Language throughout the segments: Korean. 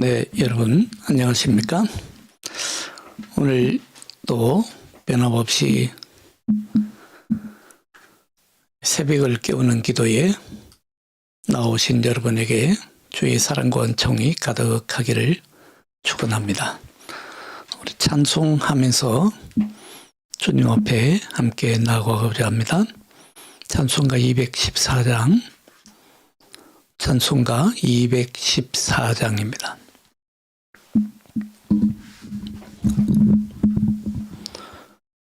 네, 여러분 안녕하십니까? 오늘 또 변함없이 새벽을 깨우는 기도에 나오신 여러분에게 주의 사랑과 은총이 가득하기를 축원합니다. 우리 찬송하면서 주님 앞에 함께 나아가고자 합니다. 찬송가 214장, 찬송가 214장입니다.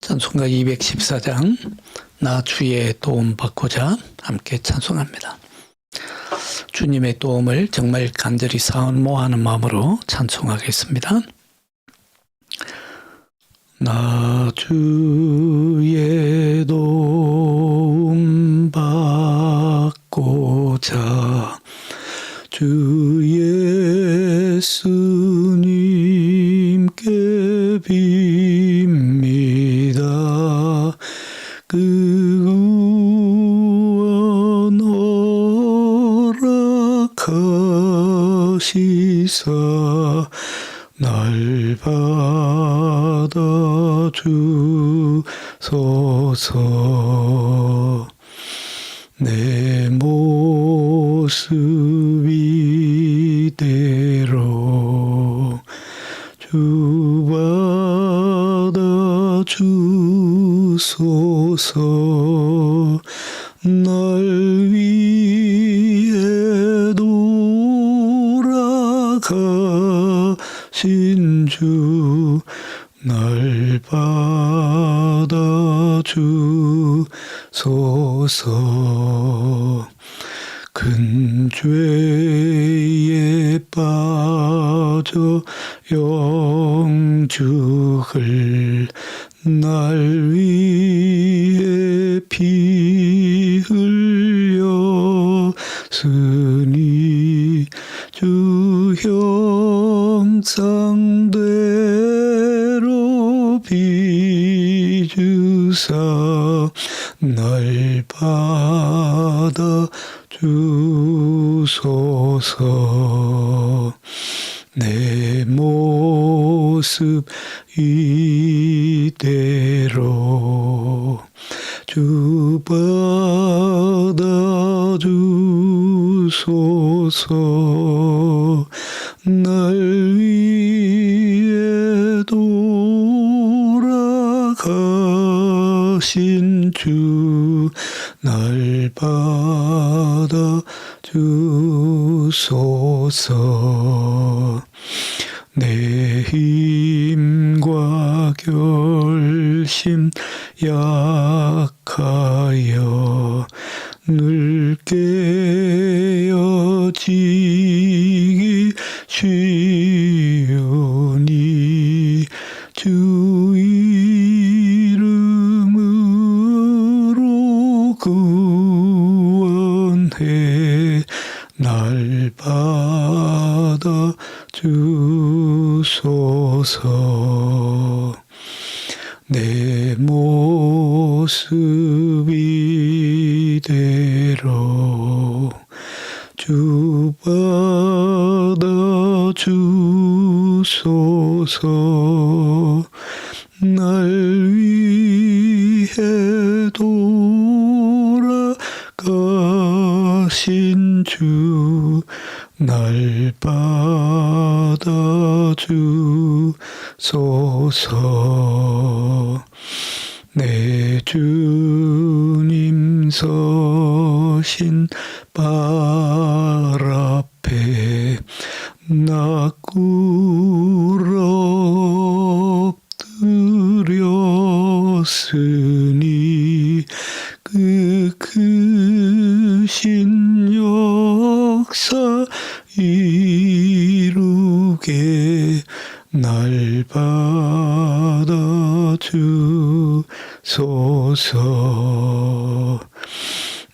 찬송가 214장, 나 주의 도움 받고자 함께 찬송합니다. 주님의 도움을 정말 간절히 사모하는 마음으로 찬송하겠습니다. 나 주의 도움 받고자 주 예수님께 빕니다. 그 구원 허락하시사 날 받아주소서. 내 모습 이대로 주 받아주소서. 날 위해 돌아가신 주 날 받아주소서. 큰 죄에 빠져 영죽을 날 위해 피 흘렸으니 주 형상대로 비주사 날 받아주소서. 내 모습 이대로 주 받아주소서. 날 위해 돌아가신 주 날 받아주소서. 내 힘과 결심 약하여 늘 깨어지기 쉬우니 주 이름으로 구원해 날 받아주소서. 내 모습 이대로 주 받아주소서. 날 위해 돌아가신 주 날 받아주소서. 내 주님 서신 발 앞에 나 꿇어 엎드렸으니 그 크신 역사 이루게 날 받아주소서.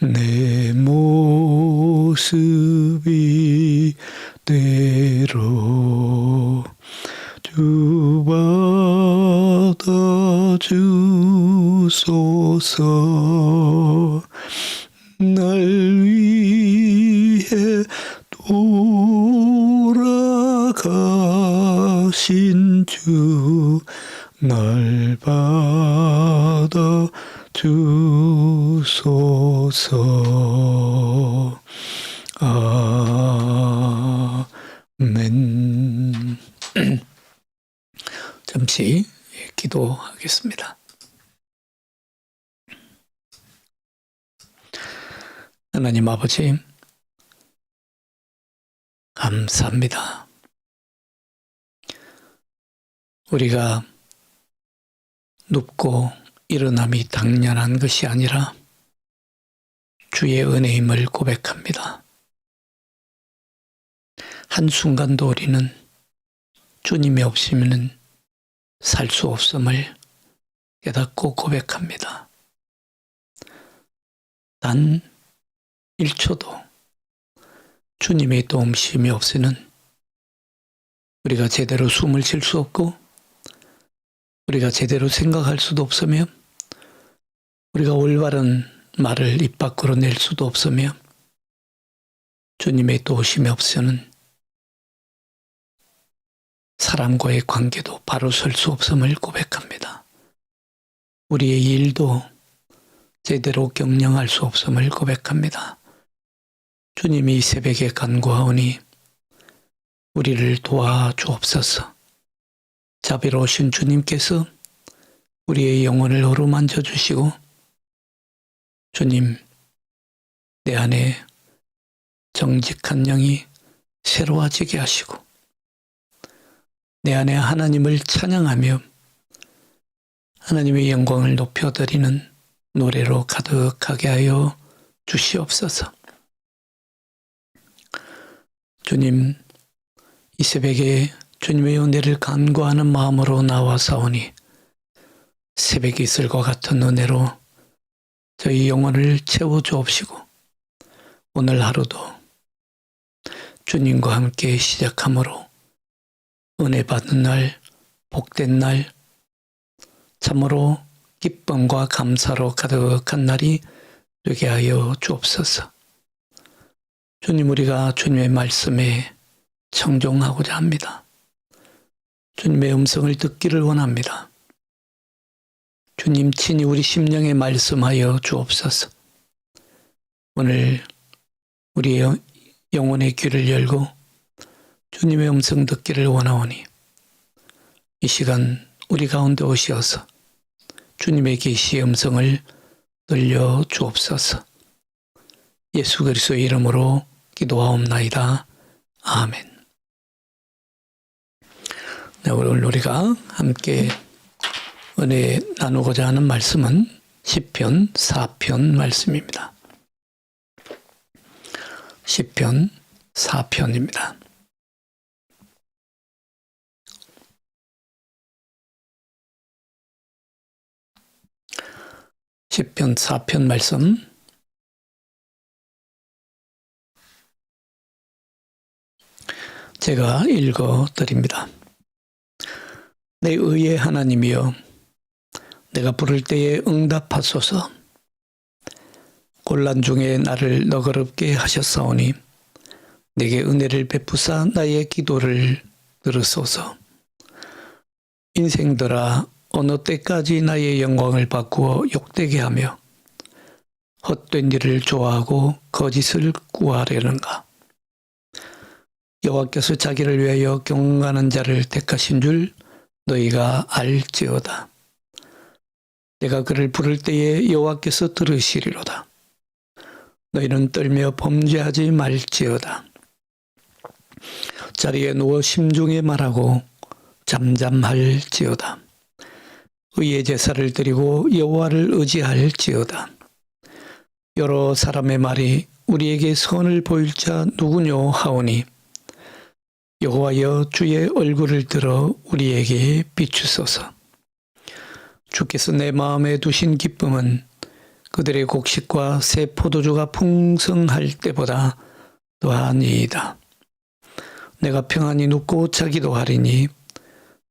내 모습 이대로 주 받아주소서. 날 위해 돌아가 크신 주 날 받아 주소서. 아멘. 잠시 기도하겠습니다. 하나님 아버지, 감사합니다. 우리가 눕고 일어남이 당연한 것이 아니라 주의 은혜임을 고백합니다. 한순간도 우리는 주님이 없으면 살 수 없음을 깨닫고 고백합니다. 단 1초도 주님의 도움심이 없이는 우리가 제대로 숨을 쉴 수 없고 우리가 제대로 생각할 수도 없으며 우리가 올바른 말을 입 밖으로 낼 수도 없으며 주님의 도우심이 없이는 사람과의 관계도 바로 설 수 없음을 고백합니다. 우리의 일도 제대로 경영할 수 없음을 고백합니다. 주님이 이 새벽에 간구하오니 우리를 도와주옵소서. 자비로우신 주님께서 우리의 영혼을 어루만져 주시고 주님, 내 안에 정직한 영이 새로워지게 하시고 내 안에 하나님을 찬양하며 하나님의 영광을 높여드리는 노래로 가득하게 하여 주시옵소서. 주님, 이 새벽에 주님의 은혜를 간구하는 마음으로 나와사오니 새벽 이슬과 같은 은혜로 저희 영혼을 채워주옵시고 오늘 하루도 주님과 함께 시작함으로 은혜 받는 날, 복된 날, 참으로 기쁨과 감사로 가득한 날이 되게 하여 주옵소서. 주님, 우리가 주님의 말씀에 청종하고자 합니다. 주님의 음성을 듣기를 원합니다. 주님 친히 우리 심령에 말씀하여 주옵소서. 오늘 우리의 영혼의 귀를 열고 주님의 음성 듣기를 원하오니 이 시간 우리 가운데 오시어서 주님의 계시의 음성을 들려 주옵소서. 예수 그리스도의 이름으로 기도하옵나이다. 아멘. 네, 오늘 우리가 함께 은혜 나누고자 하는 말씀은 시편 4편 말씀입니다. 시편 4편입니다. 시편 4편 말씀 제가 읽어 드립니다. 내 의의 하나님이여, 내가 부를 때에 응답하소서. 곤란 중에 나를 너그럽게 하셨사오니 내게 은혜를 베푸사 나의 기도를 들으소서. 인생들아, 어느 때까지 나의 영광을 바꾸어 욕되게 하며 헛된 일을 좋아하고 거짓을 구하려는가. 여호와께서 자기를 위하여 경건한 자를 택하신 줄 너희가 알지어다. 내가 그를 부를 때에 여호와께서 들으시리로다. 너희는 떨며 범죄하지 말지어다. 자리에 누워 심중에 말하고 잠잠할지어다. 의의 제사를 드리고 여호와를 의지할지어다. 여러 사람의 말이 우리에게 선을 보일 자 누구뇨 하오니 여호와여, 주의 얼굴을 들어 우리에게 비추소서. 주께서 내 마음에 두신 기쁨은 그들의 곡식과 새 포도주가 풍성할 때보다 더하니이다. 내가 평안히 눕고 자기도 하리니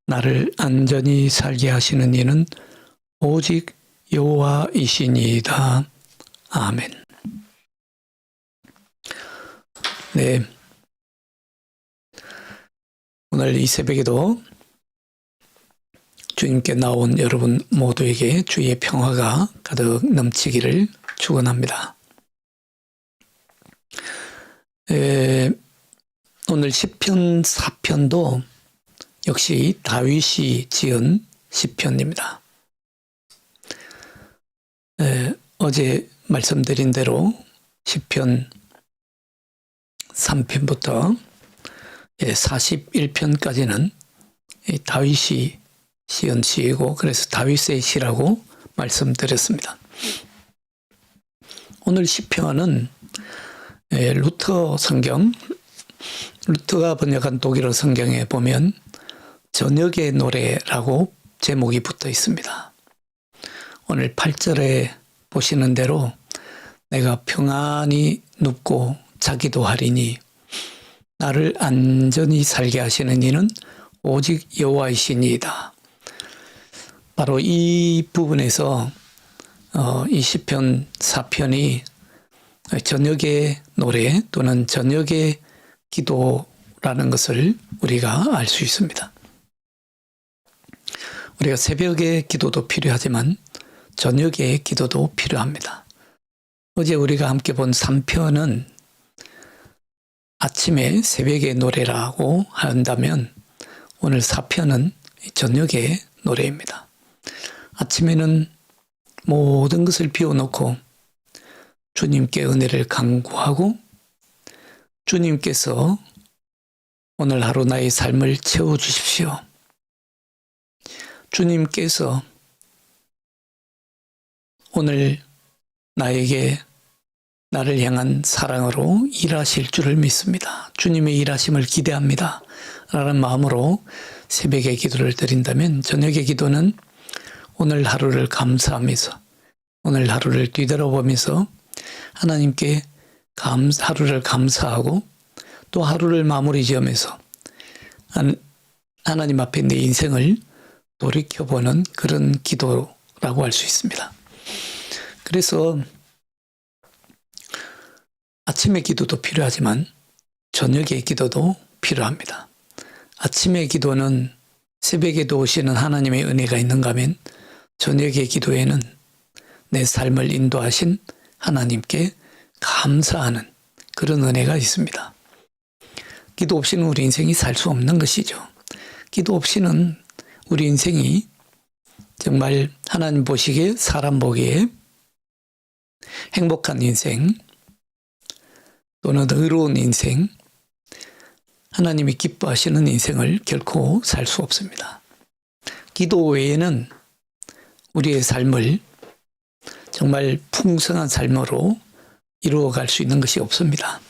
나를 안전히 살게 하시는 이는 오직 여호와이시니이다. 아멘. 네. 오늘 이 새벽에도 주님께 나온 여러분 모두에게 주의 평화가 가득 넘치기를 축원합니다. 오늘 시편 4편도 역시 다윗이 지은 시편입니다. 어제 말씀드린 대로 시편 3편부터 41편까지는 다윗이 시은 시이고 그래서 다윗의 시라고 말씀드렸습니다. 오늘 시편은 루터 성경, 루터가 번역한 독일어 성경에 보면 저녁의 노래라고 제목이 붙어 있습니다. 오늘 8절에 보시는 대로 내가 평안히 눕고 자기도 하리니 나를 안전히 살게 하시는 이는 오직 여호와이시니이다. 바로 이 부분에서 이 시편 4편이 저녁의 노래 또는 저녁의 기도라는 것을 우리가 알 수 있습니다. 우리가 새벽의 기도도 필요하지만 저녁의 기도도 필요합니다. 어제 우리가 함께 본 3편은 아침에 새벽의 노래라고 한다면 오늘 4편은 저녁의 노래입니다. 아침에는 모든 것을 비워놓고 주님께 은혜를 간구하고 주님께서 오늘 하루 나의 삶을 채워주십시오. 주님께서 오늘 나를 향한 사랑으로 일하실 줄을 믿습니다. 주님의 일하심을 기대합니다. 라는 마음으로 새벽에 기도를 드린다면 저녁의 기도는 오늘 하루를 감사하면서 오늘 하루를 뒤돌아보면서 하나님께 하루를 감사하고 또 하루를 마무리 지으면서 하나님 앞에 내 인생을 돌이켜보는 그런 기도라고 할 수 있습니다. 그래서 아침의 기도도 필요하지만 저녁의 기도도 필요합니다. 아침의 기도는 새벽에도 오시는 하나님의 은혜가 있는가 하면 저녁의 기도에는 내 삶을 인도하신 하나님께 감사하는 그런 은혜가 있습니다. 기도 없이는 우리 인생이 살 수 없는 것이죠. 기도 없이는 우리 인생이 정말 하나님 보시기에 사람 보기에 행복한 인생 또는 의로운 인생, 하나님이 기뻐하시는 인생을 결코 살 수 없습니다. 기도 외에는 우리의 삶을 정말 풍성한 삶으로 이루어갈 수 있는 것이 없습니다.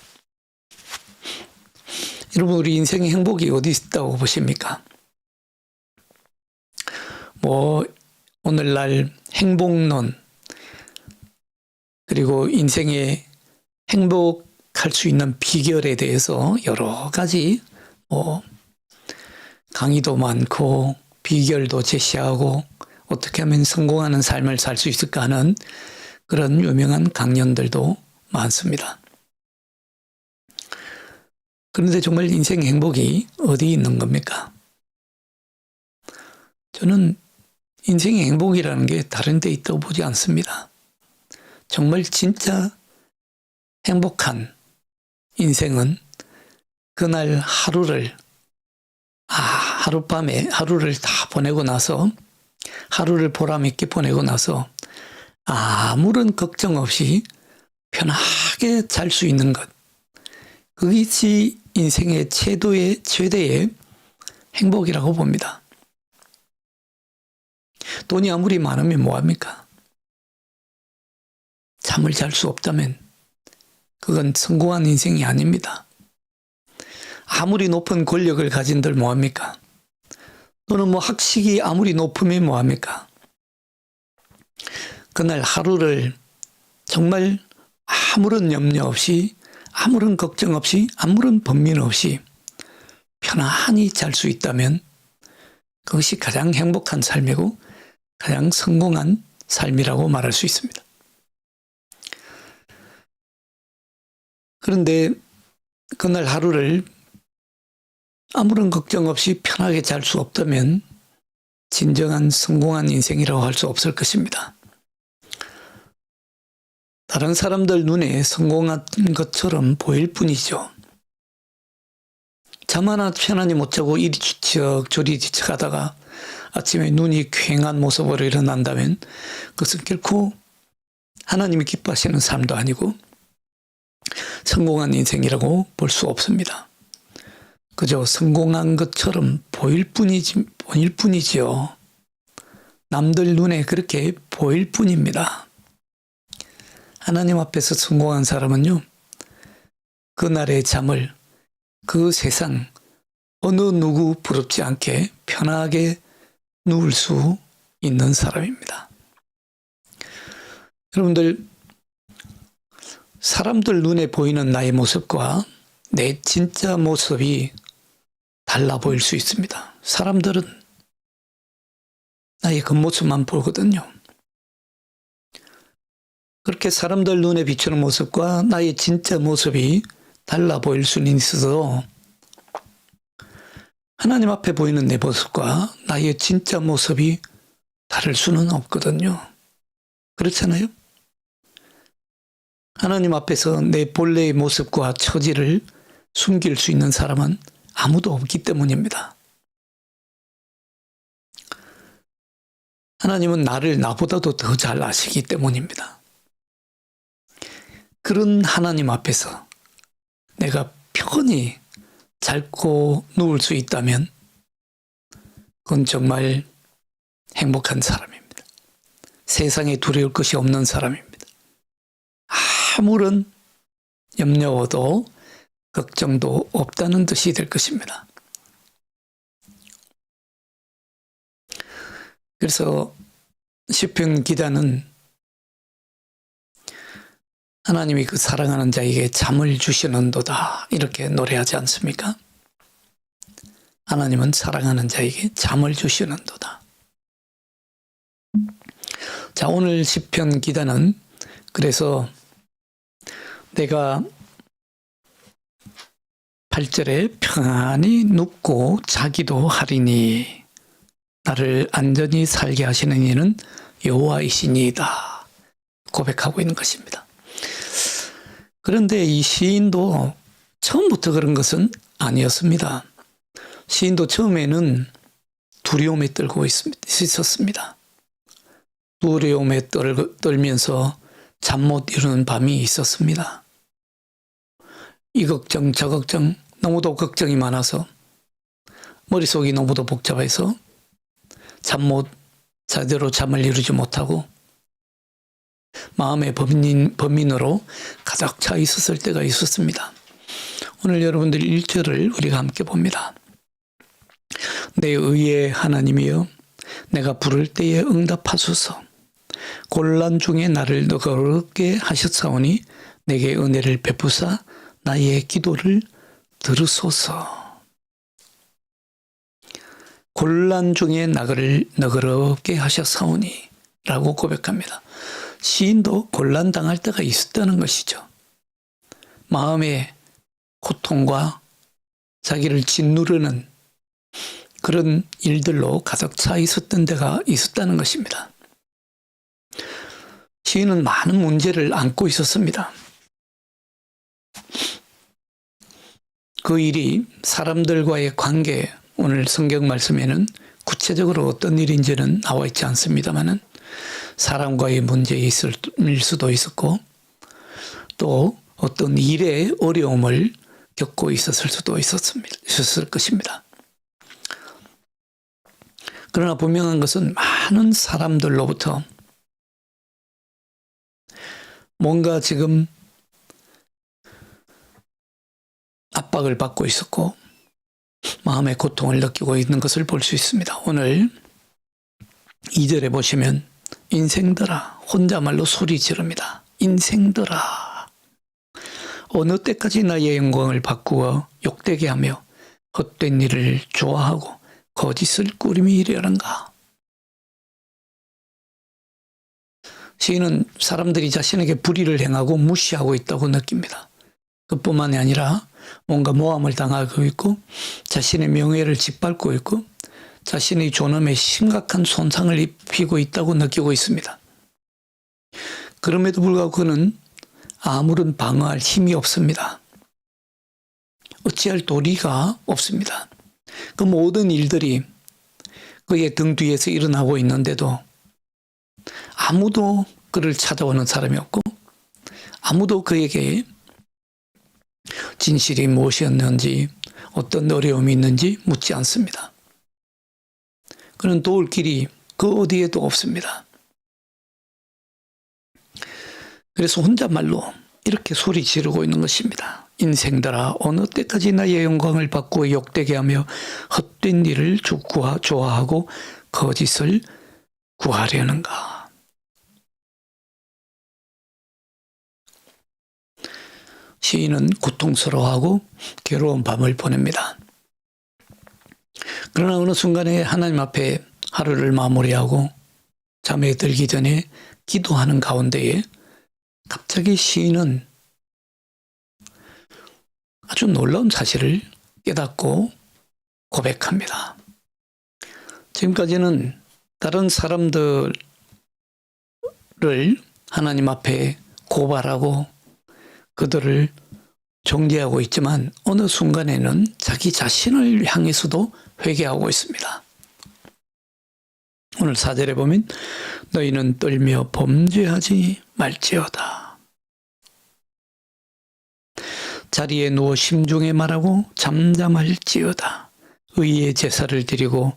여러분, 우리 인생의 행복이 어디 있다고 보십니까? 오늘날 행복론, 그리고 인생의 행복할 수 있는 비결에 대해서 여러 가지 강의도 많고 비결도 제시하고 어떻게 하면 성공하는 삶을 살 수 있을까 하는 그런 유명한 강연들도 많습니다. 그런데 정말 인생 행복이 어디 있는 겁니까? 저는 인생의 행복이라는 게 다른 데 있다고 보지 않습니다. 정말 진짜 행복한 인생은 그날 하루를 하룻밤에 하루를 다 보내고 나서 하루를 보람있게 보내고 나서 아무런 걱정 없이 편하게 잘 수 있는 것, 그것이 인생의 최대의 행복이라고 봅니다. 돈이 아무리 많으면 뭐합니까? 잠을 잘 수 없다면 그건 성공한 인생이 아닙니다. 아무리 높은 권력을 가진들 뭐합니까? 또는 학식이 아무리 높으면 뭐합니까? 그날 하루를 정말 아무런 염려 없이, 아무런 걱정 없이, 아무런 번민 없이 편안히 잘 수 있다면 그것이 가장 행복한 삶이고 가장 성공한 삶이라고 말할 수 있습니다. 그런데 그날 하루를 아무런 걱정 없이 편하게 잘 수 없다면 진정한 성공한 인생이라고 할 수 없을 것입니다. 다른 사람들 눈에 성공한 것처럼 보일 뿐이죠. 잠 하나 편안히 못 자고 이리 뒤척 저리 뒤척하다가 아침에 눈이 퀭한 모습으로 일어난다면 그것은 결코 하나님이 기뻐하시는 삶도 아니고 성공한 인생이라고 볼 수 없습니다. 그저 성공한 것처럼 보일 뿐이지요. 남들 눈에 그렇게 보일 뿐입니다. 하나님 앞에서 성공한 사람은요, 그날의 잠을 그 세상 어느 누구 부럽지 않게 편하게 누울 수 있는 사람입니다. 여러분들, 사람들 눈에 보이는 나의 모습과 내 진짜 모습이 달라 보일 수 있습니다. 사람들은 나의 겉모습만 보거든요. 그렇게 사람들 눈에 비추는 모습과 나의 진짜 모습이 달라 보일 수는 있어도 하나님 앞에 보이는 내 모습과 나의 진짜 모습이 다를 수는 없거든요. 그렇잖아요? 하나님 앞에서 내 본래의 모습과 처지를 숨길 수 있는 사람은 아무도 없기 때문입니다. 하나님은 나를 나보다도 더 잘 아시기 때문입니다. 그런 하나님 앞에서 내가 편히 잘고 누울 수 있다면 그건 정말 행복한 사람입니다. 세상에 두려울 것이 없는 사람입니다. 아무런 염려도 걱정도 없다는 뜻이 될 것입니다. 그래서 시편 기자는 하나님이 그 사랑하는 자에게 잠을 주시는도다 이렇게 노래하지 않습니까? 하나님은 사랑하는 자에게 잠을 주시는도다. 자, 오늘 시편 기자는 그래서 내가 8절에 평안히 눕고 자기도 하리니 나를 안전히 살게 하시는 이는 여호와이시니이다 고백하고 있는 것입니다. 그런데 이 시인도 처음부터 그런 것은 아니었습니다. 시인도 처음에는 두려움에 떨고 있었습니다. 두려움에 떨면서 잠 못 이루는 밤이 있었습니다. 이 걱정 저 걱정 너무도 걱정이 많아서 머릿속이 너무도 복잡해서 제대로 잠을 이루지 못하고 마음의 범민으로 가득 차 있었을 때가 있었습니다. 오늘 여러분들 1절을 우리가 함께 봅니다. 내 의의 하나님이여 내가 부를 때에 응답하소서. 곤란 중에 나를 너그럽게 하셨사오니 내게 은혜를 베푸사 나의 기도를 들으소서. 곤란 중에 나를 너그럽게 하셨사오니 라고 고백합니다. 시인도 곤란당할 때가 있었다는 것이죠. 마음의 고통과 자기를 짓누르는 그런 일들로 가득 차 있었던 때가 있었다는 것입니다. 시인은 많은 문제를 안고 있었습니다. 그 일이 사람들과의 관계, 오늘 성경 말씀에는 구체적으로 어떤 일인지는 나와 있지 않습니다만은 사람과의 문제일 수도 있었고 또 어떤 일의 어려움을 겪고 있었을 것입니다. 그러나 분명한 것은 많은 사람들로부터 뭔가 지금 압박을 받고 있었고 마음의 고통을 느끼고 있는 것을 볼 수 있습니다. 오늘 2절에 보시면 인생들아 혼자말로 소리 지릅니다. 인생들아 어느 때까지 나의 영광을 바꾸어 욕되게 하며 헛된 일을 좋아하고 거짓을 꾸림이 이르는가. 시인은 사람들이 자신에게 불의를 행하고 무시하고 있다고 느낍니다. 그뿐만이 아니라 뭔가 모함을 당하고 있고 자신의 명예를 짓밟고 있고 자신의 존엄에 심각한 손상을 입히고 있다고 느끼고 있습니다. 그럼에도 불구하고 그는 아무런 방어할 힘이 없습니다. 어찌할 도리가 없습니다. 그 모든 일들이 그의 등 뒤에서 일어나고 있는데도 아무도 그를 찾아오는 사람이 없고 아무도 그에게 진실이 무엇이었는지 어떤 어려움이 있는지 묻지 않습니다. 그는 도울 길이 그 어디에도 없습니다. 그래서 혼잣말로 이렇게 소리 지르고 있는 것입니다. 인생들아, 어느 때까지 나의 영광을 받고 욕되게 하며 헛된 일을 좋아하고 거짓을 구하려는가. 시인은 고통스러워하고 괴로운 밤을 보냅니다. 그러나 어느 순간에 하나님 앞에 하루를 마무리하고 잠에 들기 전에 기도하는 가운데에 갑자기 시인은 아주 놀라운 사실을 깨닫고 고백합니다. 지금까지는 다른 사람들을 하나님 앞에 고발하고 그들을 정죄하고 있지만 어느 순간에는 자기 자신을 향해서도 회개하고 있습니다. 오늘 4절에 보면 너희는 떨며 범죄하지 말지어다. 자리에 누워 심중에 말하고 잠잠할지어다. 의의 제사를 드리고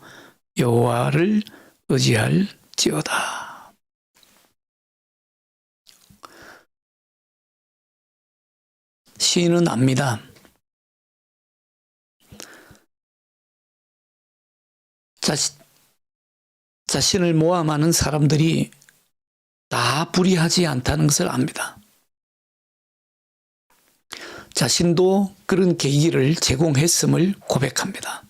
여호와를 의지할지어다. 시인은 압니다. 자신을 모함하는 사람들이 다 불의하지 않다는 것을 압니다. 자신도 그런 계기를 제공했음을 고백합니다.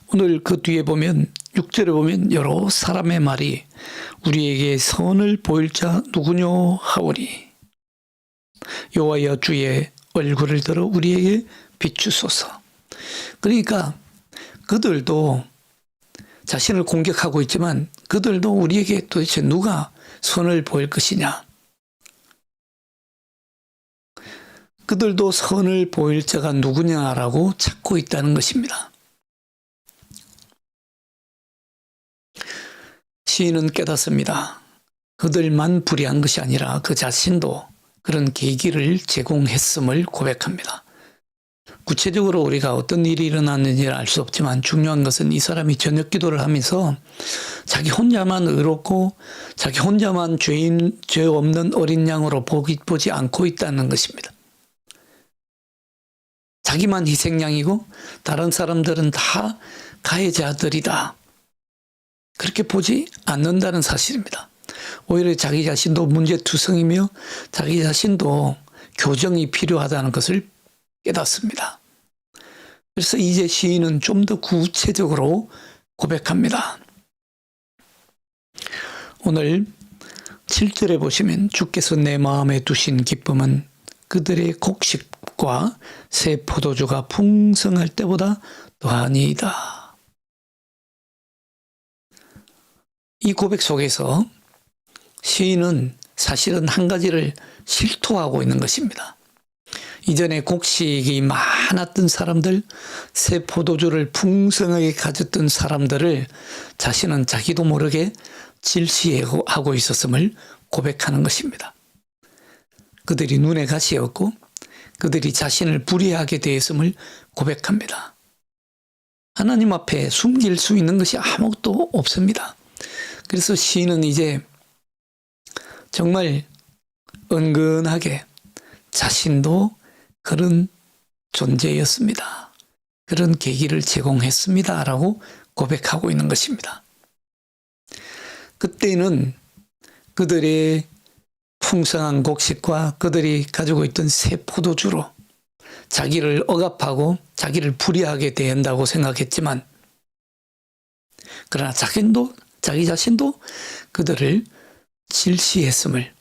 오늘 그 뒤에 보면 6절에 보면 여러 사람의 말이 우리에게 선을 보일 자 누구뇨 하오리. 여호와여 주의 얼굴을 들어 우리에게 비추소서. 그러니까 그들도 자신을 공격하고 있지만 그들도 우리에게 도대체 누가 선을 보일 것이냐. 그들도 선을 보일 자가 누구냐라고 찾고 있다는 것입니다. 시인은 깨닫습니다. 그들만 불의한 것이 아니라 그 자신도 그런 계기를 제공했음을 고백합니다. 구체적으로 우리가 어떤 일이 일어났는지를 알 수 없지만 중요한 것은 이 사람이 저녁 기도를 하면서 자기 혼자만 의롭고 자기 혼자만 죄 없는 어린 양으로 보지 않고 있다는 것입니다. 자기만 희생양이고 다른 사람들은 다 가해자들이다. 그렇게 보지 않는다는 사실입니다. 오히려 자기 자신도 문제투성이며 자기 자신도 교정이 필요하다는 것을 깨닫습니다. 그래서 이제 시인은 좀 더 구체적으로 고백합니다. 오늘 7절에 보시면 주께서 내 마음에 두신 기쁨은 그들의 곡식과 새 포도주가 풍성할 때보다 더하니이다. 이 고백 속에서 시인은 사실은 한 가지를 실토하고 있는 것입니다. 이전에 곡식이 많았던 사람들, 새 포도주를 풍성하게 가졌던 사람들을 자신은 자기도 모르게 질시하고 있었음을 고백하는 것입니다. 그들이 눈에 가시였고 그들이 자신을 불의하게 되었음을 고백합니다. 하나님 앞에 숨길 수 있는 것이 아무것도 없습니다. 그래서 시인은 이제 정말 은근하게 자신도 그런 존재였습니다. 그런 계기를 제공했습니다. 라고 고백하고 있는 것입니다. 그때는 그들의 풍성한 곡식과 그들이 가지고 있던 새 포도주로 자기를 억압하고 자기를 불의하게 대한다고 생각했지만 그러나 자기 자신도 그들을 질시했음을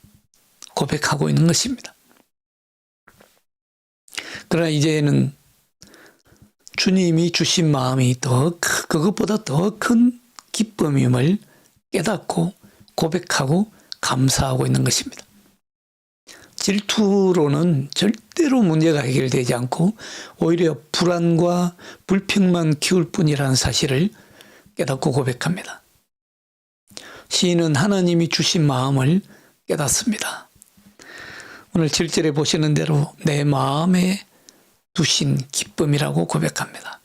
고백하고 있는 것입니다. 그러나 이제는 주님이 주신 마음이 그것보다 더 큰 기쁨임을 깨닫고 고백하고 감사하고 있는 것입니다. 질투로는 절대로 문제가 해결되지 않고 오히려 불안과 불평만 키울 뿐이라는 사실을 깨닫고 고백합니다. 시인은 하나님이 주신 마음을 깨닫습니다. 오늘 7절에 보시는 대로 내 마음에 두신 기쁨이라고 고백합니다.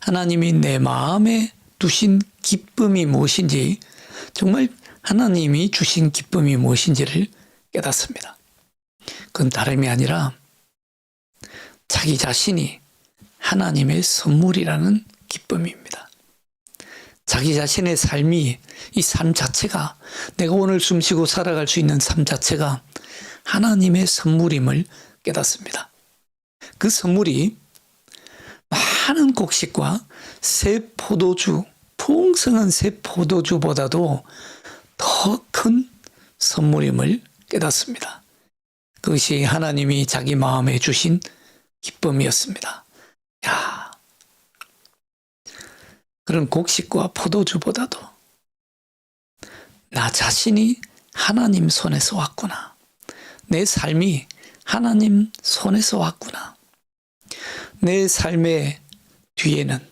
하나님이 내 마음에 두신 기쁨이 무엇인지, 정말 하나님이 주신 기쁨이 무엇인지를 깨닫습니다. 그건 다름이 아니라 자기 자신이 하나님의 선물이라는 기쁨입니다. 자기 자신의 삶이, 이 삶 자체가, 내가 오늘 숨쉬고 살아갈 수 있는 삶 자체가 하나님의 선물임을 깨닫습니다. 그 선물이 많은 곡식과 새 포도주, 풍성한 새 포도주보다도 더 큰 선물임을 깨닫습니다. 그것이 하나님이 자기 마음에 주신 기쁨이었습니다. 그런 곡식과 포도주보다도 나 자신이 하나님 손에서 왔구나. 내 삶이 하나님 손에서 왔구나. 내 삶의 뒤에는,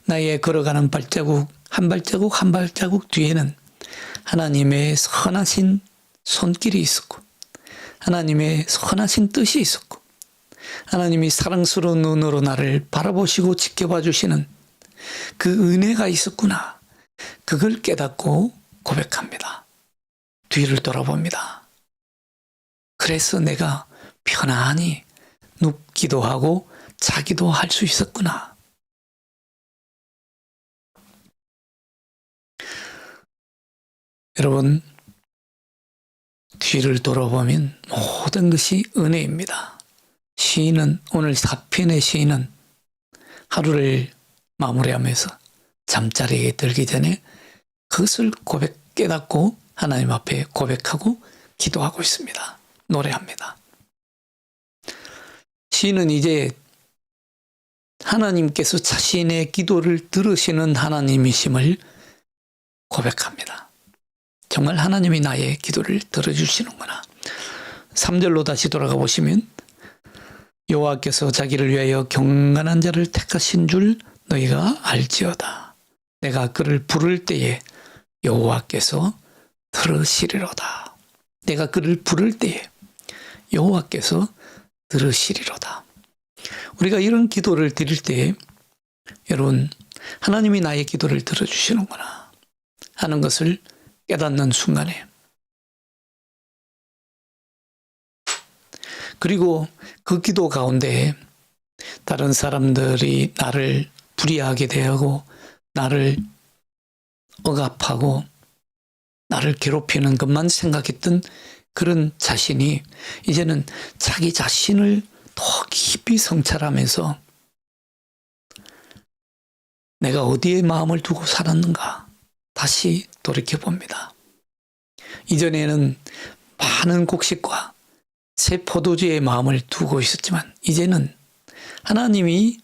나의 걸어가는 발자국 한 발자국 뒤에는 하나님의 선하신 손길이 있었고, 하나님의 선하신 뜻이 있었고, 하나님이 사랑스러운 눈으로 나를 바라보시고 지켜봐 주시는 그 은혜가 있었구나. 그걸 깨닫고 고백합니다. 뒤를 돌아봅니다. 그래서 내가 편안히 눕기도 하고 자기도 할 수 있었구나. 여러분, 뒤를 돌아보면 모든 것이 은혜입니다. 시인은, 오늘 4편의 시인은 하루를 마무리하면서 잠자리에 들기 전에 그것을 깨닫고 하나님 앞에 고백하고 기도하고 있습니다. 노래합니다. 시인은 이제 하나님께서 자신의 기도를 들으시는 하나님이심을 고백합니다. 정말 하나님이 나의 기도를 들어주시는구나. 3절로 다시 돌아가 보시면, 여호와께서 자기를 위하여 경건한 자를 택하신 줄 너희가 알지어다. 내가 그를 부를 때에 여호와께서 들으시리로다. 내가 그를 부를 때에 여호와께서 들으시리로다. 우리가 이런 기도를 드릴 때, 여러분, 하나님이 나의 기도를 들어주시는구나 하는 것을 깨닫는 순간에, 그리고 그 기도 가운데 다른 사람들이 나를 불의하게 대하고 나를 억압하고 나를 괴롭히는 것만 생각했던 그런 자신이 이제는 자기 자신을 더 깊이 성찰하면서 내가 어디에 마음을 두고 살았는가 다시 돌이켜봅니다. 이전에는 많은 곡식과 새 포도주에 마음을 두고 있었지만 이제는 하나님이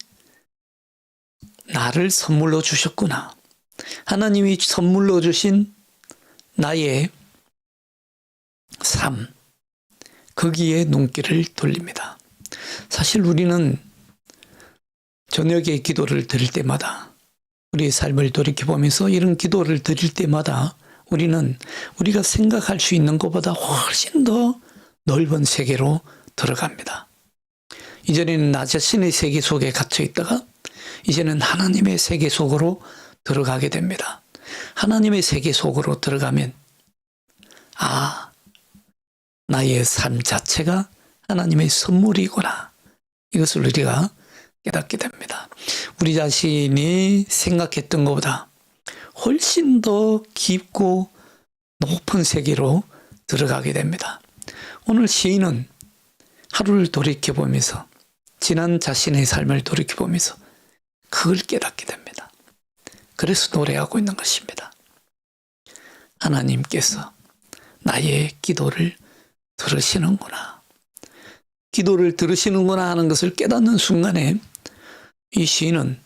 나를 선물로 주셨구나. 하나님이 선물로 주신 나의 삶, 거기에 눈길을 돌립니다. 사실 우리는 저녁에 기도를 드릴 때마다, 우리의 삶을 돌이켜보면서 이런 기도를 드릴 때마다 우리는 우리가 생각할 수 있는 것보다 훨씬 더 넓은 세계로 들어갑니다. 이전에는 나 자신의 세계 속에 갇혀 있다가 이제는 하나님의 세계 속으로 들어가게 됩니다. 하나님의 세계 속으로 들어가면 나의 삶 자체가 하나님의 선물이구나. 이것을 우리가 깨닫게 됩니다. 우리 자신이 생각했던 것보다 훨씬 더 깊고 높은 세계로 들어가게 됩니다. 오늘 시인은 하루를 돌이켜보면서, 지난 자신의 삶을 돌이켜보면서 그걸 깨닫게 됩니다. 그래서 노래하고 있는 것입니다. 하나님께서 나의 기도를 들으시는구나. 기도를 들으시는구나 하는 것을 깨닫는 순간에 이 시인은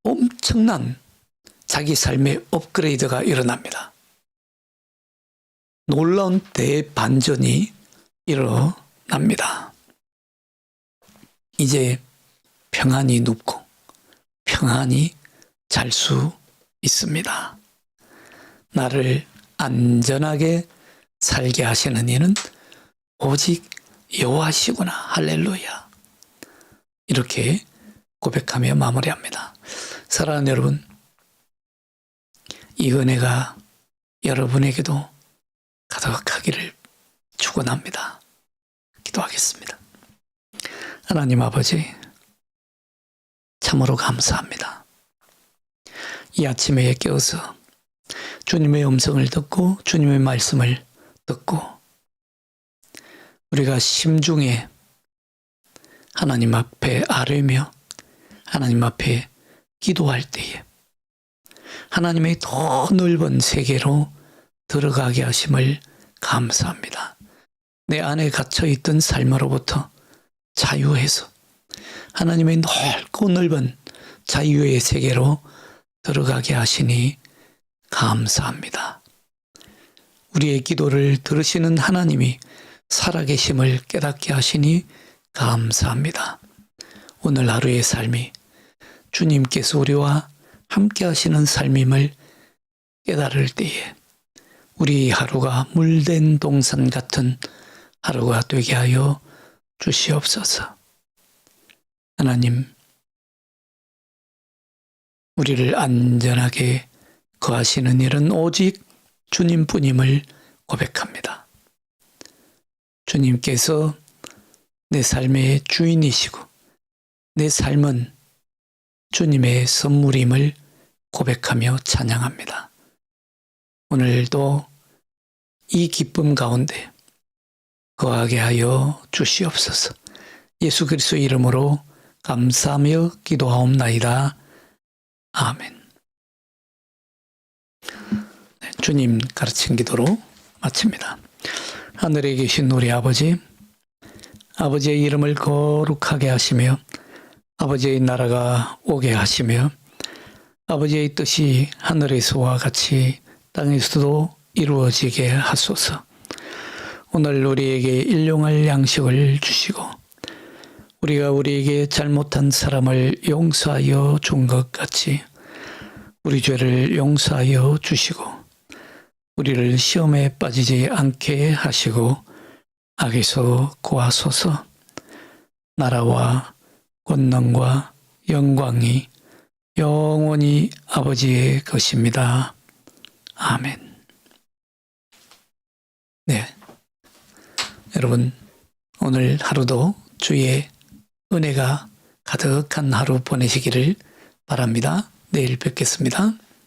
엄청난 자기 삶의 업그레이드가 일어납니다. 놀라운 대반전이 일어납니다. 이제 평안히 눕고 평안히 잘 수 있습니다. 나를 안전하게 살게 하시는 이는 오직 여호와시구나. 할렐루야. 이렇게 고백하며 마무리합니다. 사랑하는 여러분, 이 은혜가 여러분에게도 가득하기를 축원합니다. 기도하겠습니다. 하나님 아버지, 참으로 감사합니다. 이 아침에 깨어서 주님의 음성을 듣고 주님의 말씀을 듣고 우리가 심중에 하나님 앞에 아뢰며 하나님 앞에 기도할 때에 하나님의 더 넓은 세계로 들어가게 하심을 감사합니다. 내 안에 갇혀있던 삶으로부터 자유해서 하나님의 넓고 넓은 자유의 세계로 들어가게 하시니 감사합니다. 우리의 기도를 들으시는 하나님이 살아계심을 깨닫게 하시니 감사합니다. 오늘 하루의 삶이 주님께서 우리와 함께 하시는 삶임을 깨달을 때에 우리 하루가 물된 동산 같은 하루가 되게 하여 주시옵소서. 하나님, 우리를 안전하게 거하시는 일은 오직 주님뿐임을 고백합니다. 주님께서 내 삶의 주인이시고 내 삶은 주님의 선물임을 고백하며 찬양합니다. 오늘도 이 기쁨 가운데 거하게 하여 주시옵소서. 예수 그리스도의 이름으로 감사하며 기도하옵나이다. 아멘. 주님 가르친 기도로 마칩니다. 하늘에 계신 우리 아버지, 아버지의 이름을 거룩하게 하시며 아버지의 나라가 오게 하시며 아버지의 뜻이 하늘에서와 같이 땅에서도 이루어지게 하소서. 오늘 우리에게 일용할 양식을 주시고 우리가 우리에게 잘못한 사람을 용서하여 준 것 같이 우리 죄를 용서하여 주시고 우리를 시험에 빠지지 않게 하시고 악에서 구하소서. 나라와 권능과 영광이 영원히 아버지의 것입니다. 아멘. 네, 여러분 오늘 하루도 주의 은혜가 가득한 하루 보내시기를 바랍니다. 내일 뵙겠습니다.